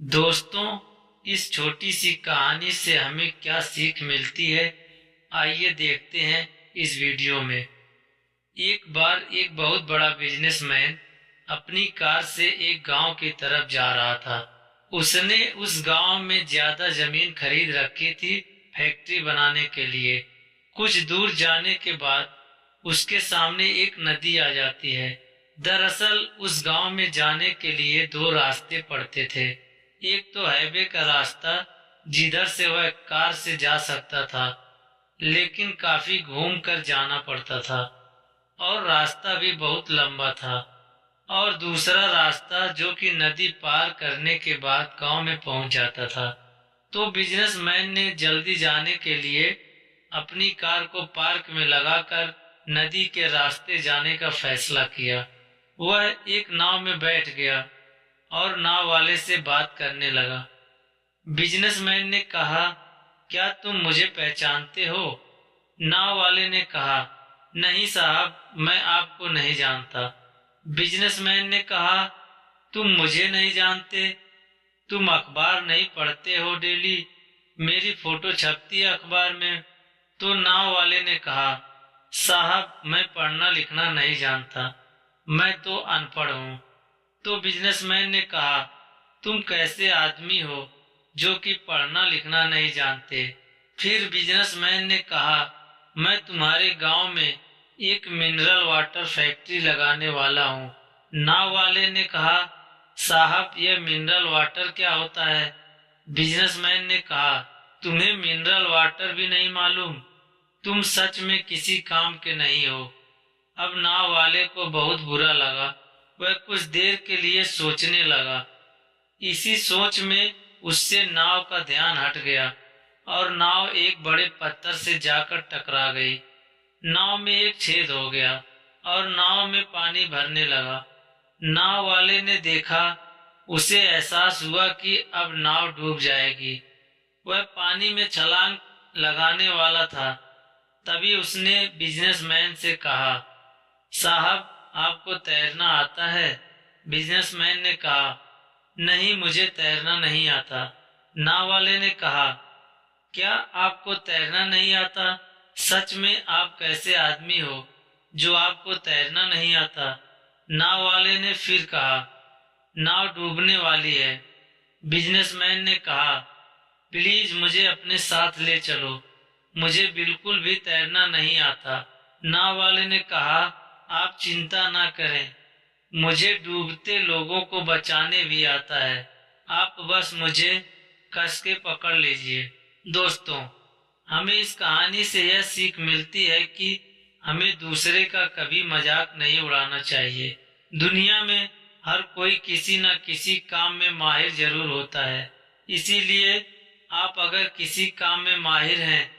दोस्तों, इस छोटी सी कहानी से हमें क्या सीख मिलती है, आइए देखते हैं इस वीडियो में। एक बार एक बहुत बड़ा बिजनेसमैन अपनी कार से एक गांव की तरफ जा रहा था। उसने उस गांव में ज्यादा जमीन खरीद रखी थी फैक्ट्री बनाने के लिए। कुछ दूर जाने के बाद उसके सामने एक नदी आ जाती है। दरअसल उस गांव में जाने के लिए दो रास्ते पड़ते थे। एक तो हाईवे का रास्ता जिधर से वह कार से जा सकता था, लेकिन काफी घूम कर जाना पड़ता था और रास्ता भी बहुत लंबा था। और दूसरा रास्ता जो कि नदी पार करने के बाद गांव में पहुंच जाता था। तो बिजनेसमैन ने जल्दी जाने के लिए अपनी कार को पार्क में लगाकर नदी के रास्ते जाने का फैसला किया। वह एक नाव में बैठ गया और नाव वाले से बात करने लगा। बिजनेसमैन ने कहा, क्या तुम मुझे पहचानते हो? नाव वाले ने कहा, नहीं साहब, मैं आपको नहीं जानता। बिजनेसमैन ने कहा, तुम मुझे नहीं जानते? तुम अखबार नहीं पढ़ते हो डेली? मेरी फोटो छपती है अखबार में। तो नाव वाले ने कहा, साहब, मैं पढ़ना लिखना नहीं जानता, मैं तो अनपढ़ हूँ। तो बिजनेसमैन ने कहा, तुम कैसे आदमी हो जो कि पढ़ना लिखना नहीं जानते? फिर बिजनेसमैन ने कहा, मैं तुम्हारे गांव में एक मिनरल वाटर फैक्ट्री लगाने वाला हूँ। नाव वाले ने कहा, साहब, यह मिनरल वाटर क्या होता है? बिजनेसमैन ने कहा, तुम्हें मिनरल वाटर भी नहीं मालूम? तुम सच में किसी काम के नहीं हो। अब नाव वाले को बहुत बुरा लगा। वह कुछ देर के लिए सोचने लगा। इसी सोच में उससे नाव का ध्यान हट गया और नाव एक बड़े पत्थर से जाकर टकरा गई। नाव में एक छेद हो गया और नाव में पानी भरने लगा। नाव वाले ने देखा, उसे एहसास हुआ कि अब नाव डूब जाएगी। वह पानी में छलांग लगाने वाला था। तभी उसने बिजनेसमैन से कहा, साहब, आपको तैरना आता है? बिजनेसमैन ने कहा, नहीं, मुझे तैरना नहीं आता। नाव वाले ने कहा, क्या आपको तैरना नहीं आता? सच में आप कैसे आदमी हो जो आपको तैरना नहीं आता? नाव वाले ने फिर कहा, नाव डूबने वाली है। बिजनेसमैन ने कहा, प्लीज मुझे अपने साथ ले चलो, मुझे बिल्कुल भी तैरना नहीं आता। नाव वाले ने कहा, आप चिंता ना करें, मुझे डूबते लोगों को बचाने भी आता है, आप बस मुझे कस के पकड़ लीजिए। दोस्तों, हमें इस कहानी से यह सीख मिलती है कि हमें दूसरे का कभी मजाक नहीं उड़ाना चाहिए। दुनिया में हर कोई किसी न किसी काम में माहिर जरूर होता है, इसीलिए आप अगर किसी काम में माहिर हैं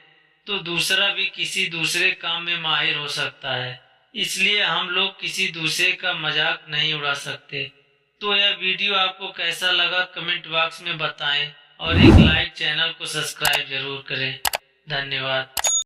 तो दूसरा भी किसी दूसरे काम में माहिर हो सकता है। इसलिए हम लोग किसी दूसरे का मजाक नहीं उड़ा सकते। तो यह वीडियो आपको कैसा लगा कमेंट बॉक्स में बताएं और एक लाइक, चैनल को सब्सक्राइब जरूर करें। धन्यवाद।